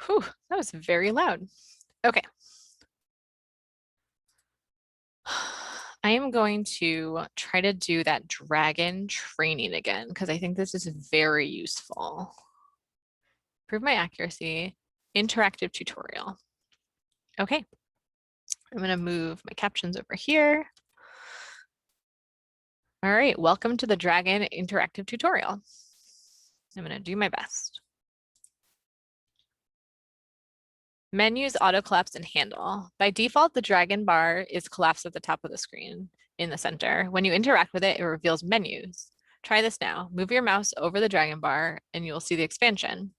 Whew, that was very loud. Okay. I am going to try to do that dragon training again because I think this is very useful. Improve my accuracy, interactive tutorial. Okay, I'm going to move my captions over here. All right, welcome to the dragon interactive tutorial. I'm going to do my best. Menus auto collapse and handle. By default, the dragon bar is collapsed at the top of the screen in the center. When you interact with it, it reveals menus. Try this now. Move your mouse over the dragon bar and you will see the expansion.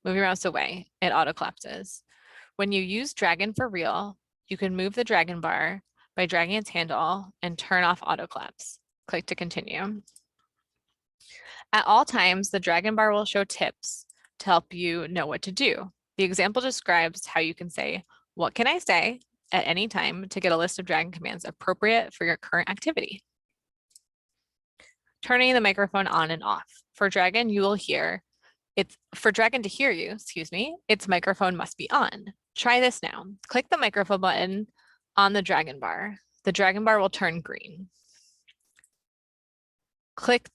Move your mouse away, it auto collapses. When you use dragon for real, you can move the dragon bar by dragging its handle and turn off auto collapse. Click to continue. At all times, the dragon bar will show tips to help you know what to do. The example describes how you can say, "What can I say?" at any time to get a list of dragon commands appropriate for your current activity. Turning the microphone on and off. For dragon, you will hear, for dragon to hear you, excuse me, its microphone must be on. Try this now. Click the microphone button on the dragon bar. The dragon bar will turn green. Click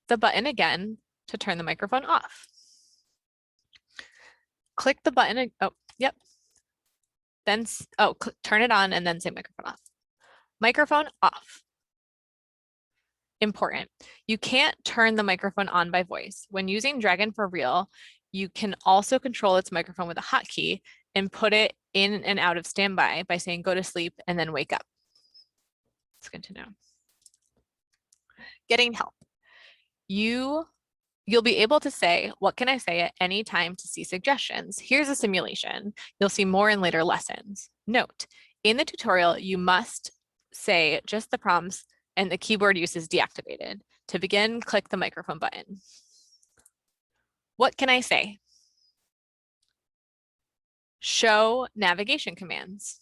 the button again to turn the microphone off. Click the button, oh, yep. Then, turn it on and then say microphone off. Microphone off. Important. You can't turn the microphone on by voice. When using Dragon for Real, you can also control its microphone with a hotkey and put it in and out of standby by saying go to sleep and then wake up. It's good to know. Getting help. You'll be able to say, "What can I say?" at any time to see suggestions. Here's a simulation. You'll see more in later lessons. Note, in the tutorial, you must say just the prompts and the keyboard use is deactivated. To begin, click the microphone button. What can I say? Show navigation commands.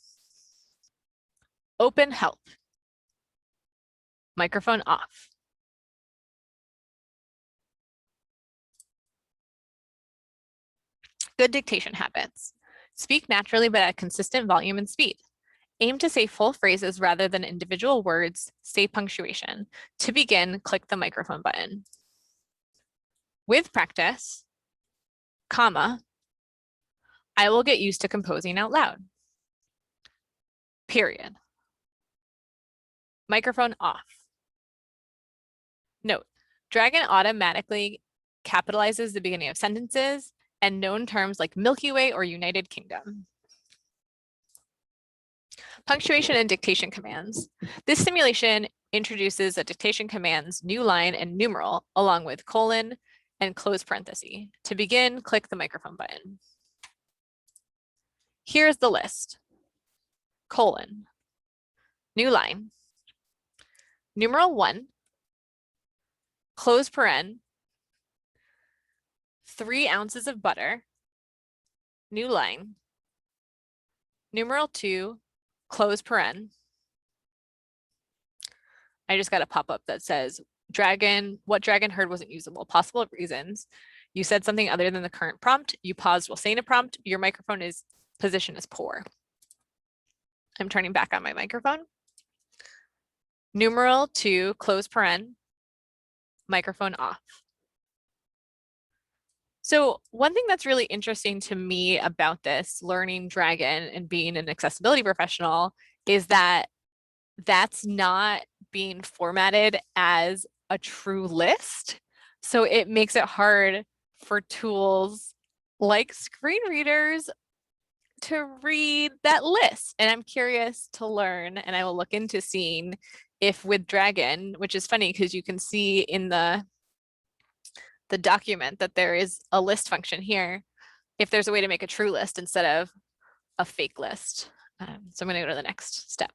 Open help. Microphone off. Good dictation habits. Speak naturally but at consistent volume and speed. Aim to say full phrases rather than individual words. Say punctuation. To begin, click the microphone button. With practice, comma, I will get used to composing out loud. Period. Microphone off. Note, Dragon automatically capitalizes the beginning of sentences and known terms like Milky Way or United Kingdom. Punctuation and dictation commands. This simulation introduces a dictation command's new line and numeral along with colon and close parenthesis. To begin, click the microphone button. Here's the list. Colon, new line, numeral 1, close paren, 3 ounces of butter, new line, numeral 2, close paren. I just got a pop-up that says, what Dragon heard wasn't usable. Possible reasons. You said something other than the current prompt. You paused while saying a prompt. Your microphone position is poor. I'm turning back on my microphone. Numeral 2, close paren, microphone off. So one thing that's really interesting to me about this learning Dragon and being an accessibility professional is that that's not being formatted as a true list. So it makes it hard for tools like screen readers to read that list. And I'm curious to learn, and I will look into seeing if with Dragon, which is funny because you can see in the document that there is a list function here, if there's a way to make a true list instead of a fake list. So I'm going to go to the next step.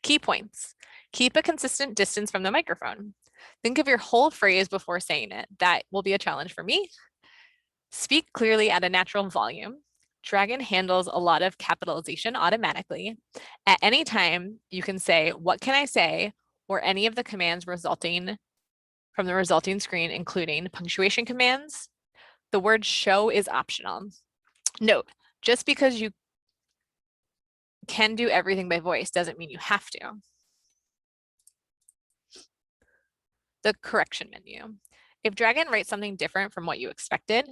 Key points. Keep a consistent distance from the microphone. Think of your whole phrase before saying it. That will be a challenge for me. Speak clearly at a natural volume. Dragon handles a lot of capitalization automatically. At any time, you can say, "What can I say?" or any of the commands resulting from the resulting screen, including punctuation commands. The word show is optional. Note, just because you can do everything by voice doesn't mean you have to. The correction menu. If Dragon writes something different from what you expected,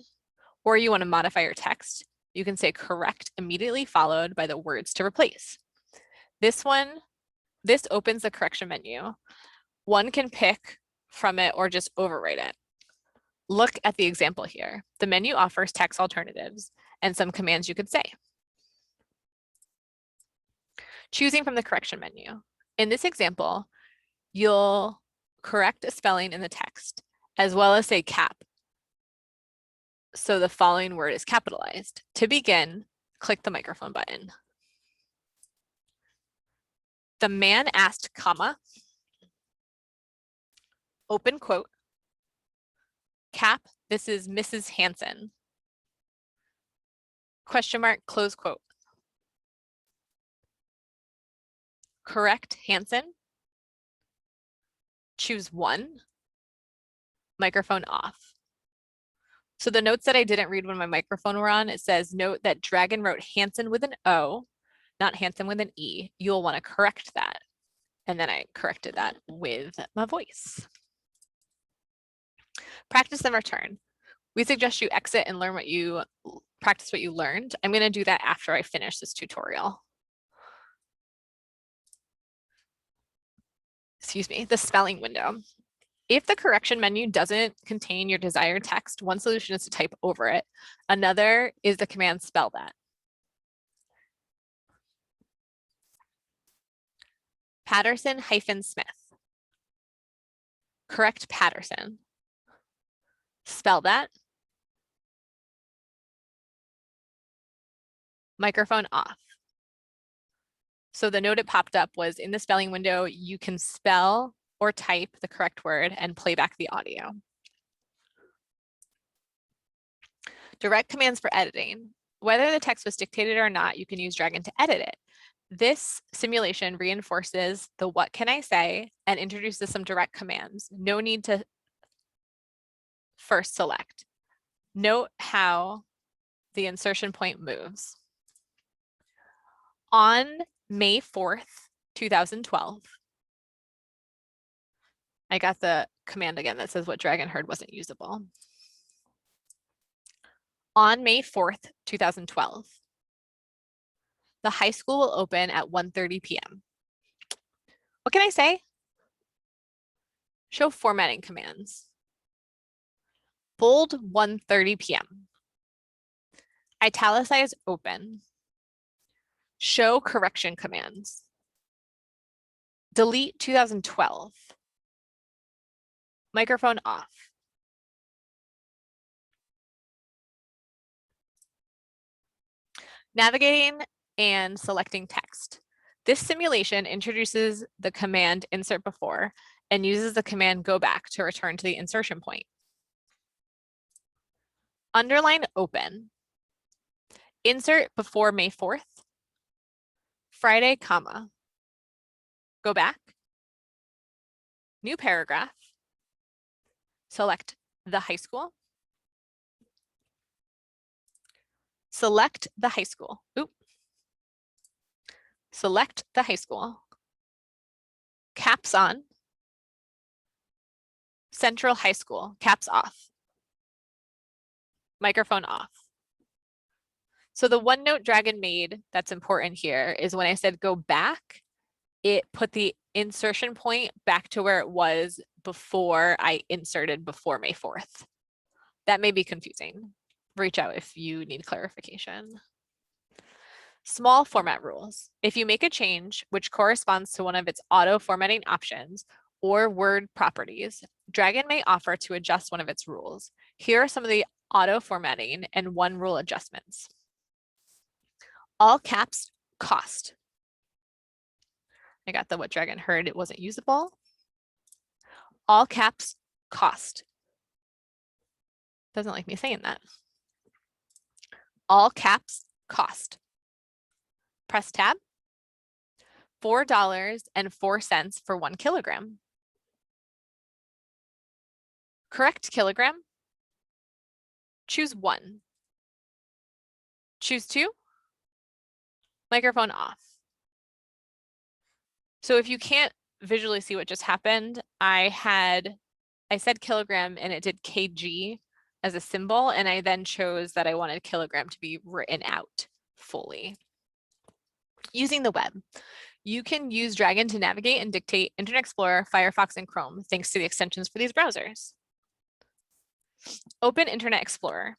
or you want to modify your text, you can say correct immediately followed by the words to replace. This opens the correction menu. One can pick from it or just overwrite it. Look at the example here. The menu offers text alternatives and some commands you could say. Choosing from the correction menu. In this example, you'll correct a spelling in the text, as well as say cap. So the following word is capitalized. To begin, click the microphone button. The man asked, comma, open quote, cap, this is Mrs. Hanson, question mark, close quote. Correct Hanson, choose one, microphone off. So the notes that I didn't read when my microphone were on, it says, note that Dragon wrote Hanson with an O, not Hanson with an E. You'll want to correct that. And then I corrected that with my voice. Practice and return. We suggest you exit and practice what you learned. I'm going to do that after I finish this tutorial. Excuse me, the spelling window. If the correction menu doesn't contain your desired text, one solution is to type over it. Another is the command spell that. Patterson-Smith. Correct Patterson. Spell that. Microphone off. So the note it popped up was in the spelling window, you can spell or type the correct word and play back the audio. Direct commands for editing. Whether the text was dictated or not, you can use Dragon to edit it. This simulation reinforces the what can I say and introduces some direct commands. No need to first select. Note how the insertion point moves. On May 4th, 2012, I got the command again that says what Dragon heard wasn't usable. On May 4th, 2012, the high school will open at 1:30 p.m. What can I say? Show formatting commands. Bold 1:30 p.m. Italicize open. Show correction commands. Delete 2012. Microphone off. Navigating and selecting text. This simulation introduces the command insert before and uses the command go back to return to the insertion point. Underline open. Insert before May 4th. Friday, comma. Go back. New paragraph. Select the high school. Select the high school. Oop. Select the high school. Caps on. Central High School, caps off. Microphone off. So the one note Dragon made that's important here is when I said go back, it put the insertion point back to where it was before I inserted before May 4th. That may be confusing. Reach out if you need clarification. Small format rules. If you make a change which corresponds to one of its auto formatting options or word properties, Dragon may offer to adjust one of its rules. Here are some of the auto formatting and one rule adjustments. All caps cost. I got the what Dragon heard it wasn't usable. All caps cost. Doesn't like me saying that. All caps cost. Press tab. $4.04 for 1 kilogram. Correct kilogram. Choose one. Choose 2. Microphone off. So if you can't visually see what just happened, I said kilogram and it did kg as a symbol, and I then chose that I wanted kilogram to be written out fully. Using the web. You can use Dragon to navigate and dictate Internet Explorer, Firefox, and Chrome, thanks to the extensions for these browsers. Open Internet Explorer.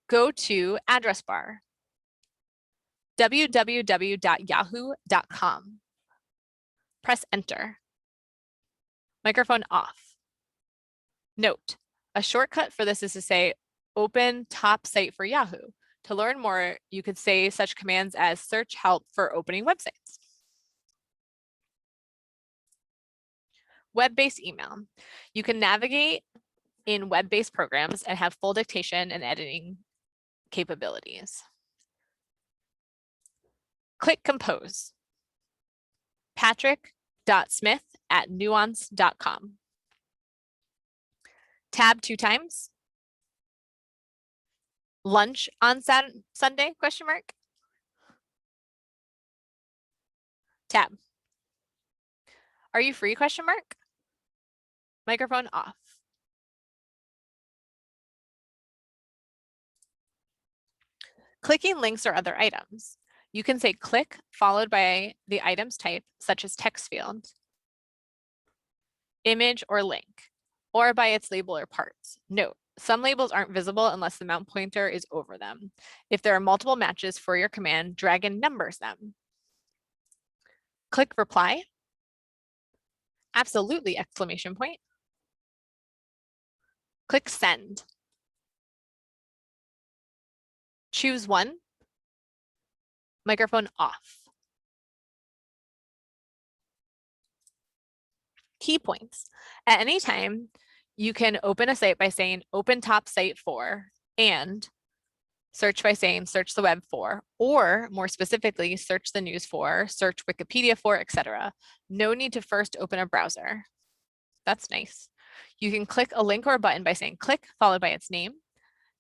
Go to address bar, www.yahoo.com. Press enter. Microphone off. Note, a shortcut for this is to say open top site for Yahoo. To learn more, you could say such commands as search help for opening websites. Web-based email. You can navigate in web-based programs and have full dictation and editing capabilities. Click compose. patrick.smith@nuance.com. Tab 2 times. Lunch on Sunday, question mark. Tab. Are you free, question mark? Microphone off. Clicking links or other items. You can say click followed by the item's type, such as text field, image, or link, or by its label or parts. Note, some labels aren't visible unless the mount pointer is over them. If there are multiple matches for your command, Dragon numbers them. Click reply. Absolutely, exclamation point. Click send. Choose one. Microphone off. Key points. At any time, you can open a site by saying open top site for, and search by saying search the web for, or more specifically, search the news for, search Wikipedia for, etc. No need to first open a browser. That's nice. You can click a link or a button by saying click followed by its name.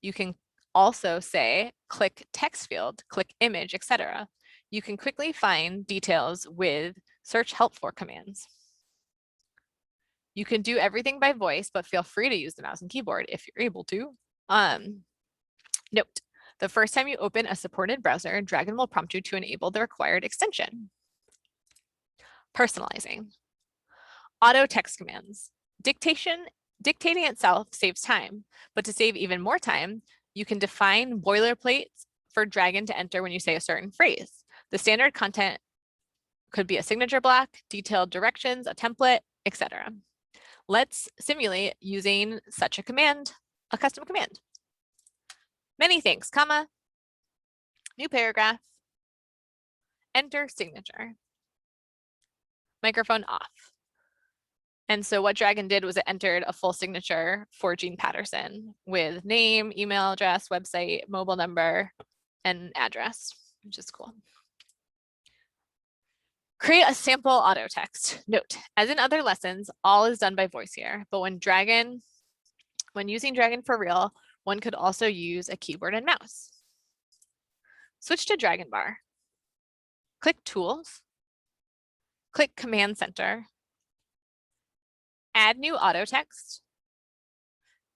You can also say click text field, click image, etc. You can quickly find details with search help for commands. You can do everything by voice, but feel free to use the mouse and keyboard if you're able to. Note, the first time you open a supported browser, Dragon will prompt you to enable the required extension. Personalizing. Auto text commands. Dictating itself saves time, but to save even more time, you can define boilerplates for Dragon to enter when you say a certain phrase. The standard content could be a signature block, detailed directions, a template, etc. Let's simulate using such a command, a custom command. Many thanks, comma, new paragraph, enter signature, microphone off. And so what Dragon did was it entered a full signature for Jean Patterson with name, email address, website, mobile number, and address, which is cool. Create a sample auto text. Note, as in other lessons, all is done by voice here, but when using Dragon for real, one could also use a keyboard and mouse. Switch to Dragon bar. Click Tools. Click Command Center. Add new auto text.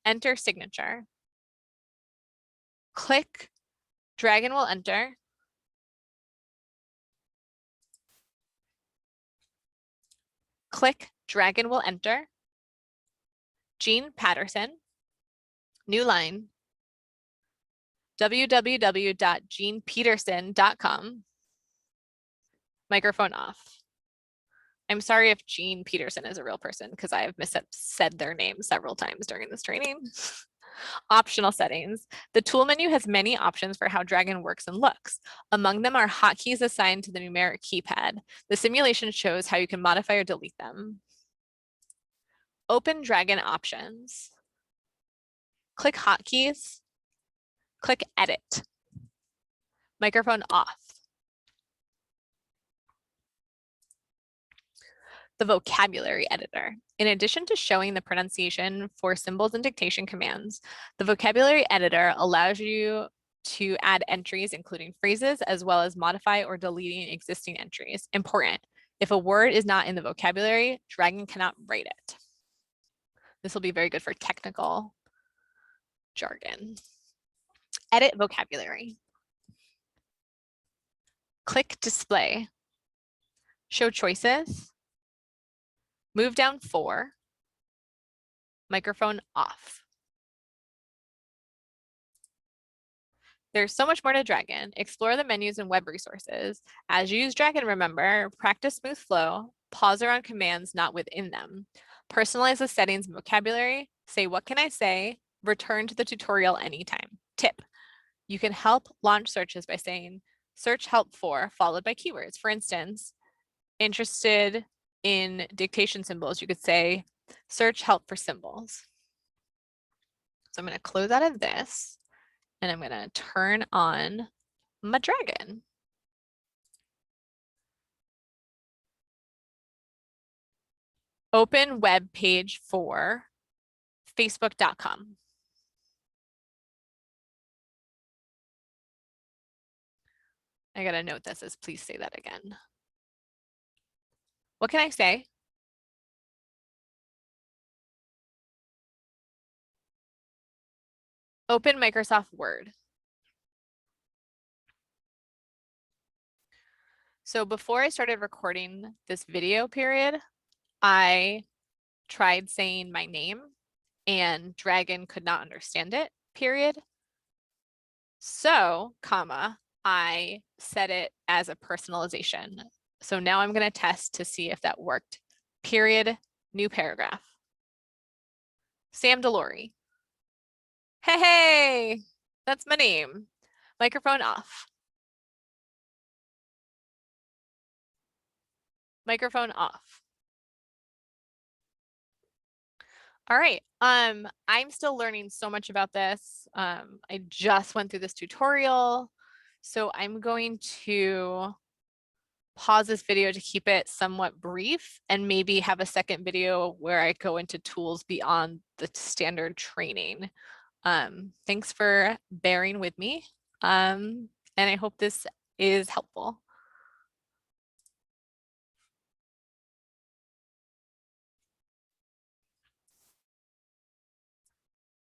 Enter signature. Click Dragon will enter. Click Dragon will enter. Jean Patterson. New line. www.jeanpeterson.com. Microphone off. I'm sorry if Jean Peterson is a real person because I have said their name several times during this training. Optional settings. The tool menu has many options for how Dragon works and looks. Among them are hotkeys assigned to the numeric keypad. The simulation shows how you can modify or delete them. Open Dragon options. Click hotkeys. Click edit. Microphone off. The vocabulary editor. In addition to showing the pronunciation for symbols and dictation commands, the vocabulary editor allows you to add entries, including phrases, as well as modify or deleting existing entries. Important. If a word is not in the vocabulary, Dragon cannot write it. This will be very good for technical jargon. Edit vocabulary. Click display. Show choices. Move down 4. Microphone off. There's so much more to Dragon. Explore the menus and web resources. As you use Dragon, remember, practice smooth flow, pause around commands not within them. Personalize the settings and vocabulary. Say, what can I say? Return to the tutorial anytime. Tip, you can help launch searches by saying, search help for, followed by keywords. For instance, interested in dictation symbols, you could say, search help for symbols. So I'm going to close out of this. And I'm going to turn on my Dragon. Open web page for facebook.com. I got to note this as please say that again. What can I say? Open Microsoft Word. So before I started recording this video period, I tried saying my name and Dragon could not understand it, period. So, comma, I set it as a personalization. So now I'm going to test to see if that worked. Period, new paragraph. Samm Delorey. Hey, that's my name. Microphone off. Microphone off. All right, I'm still learning so much about this. I just went through this tutorial, so I'm going to pause this video to keep it somewhat brief and maybe have a second video where I go into tools beyond the standard training. Thanks for bearing with me, and I hope this is helpful.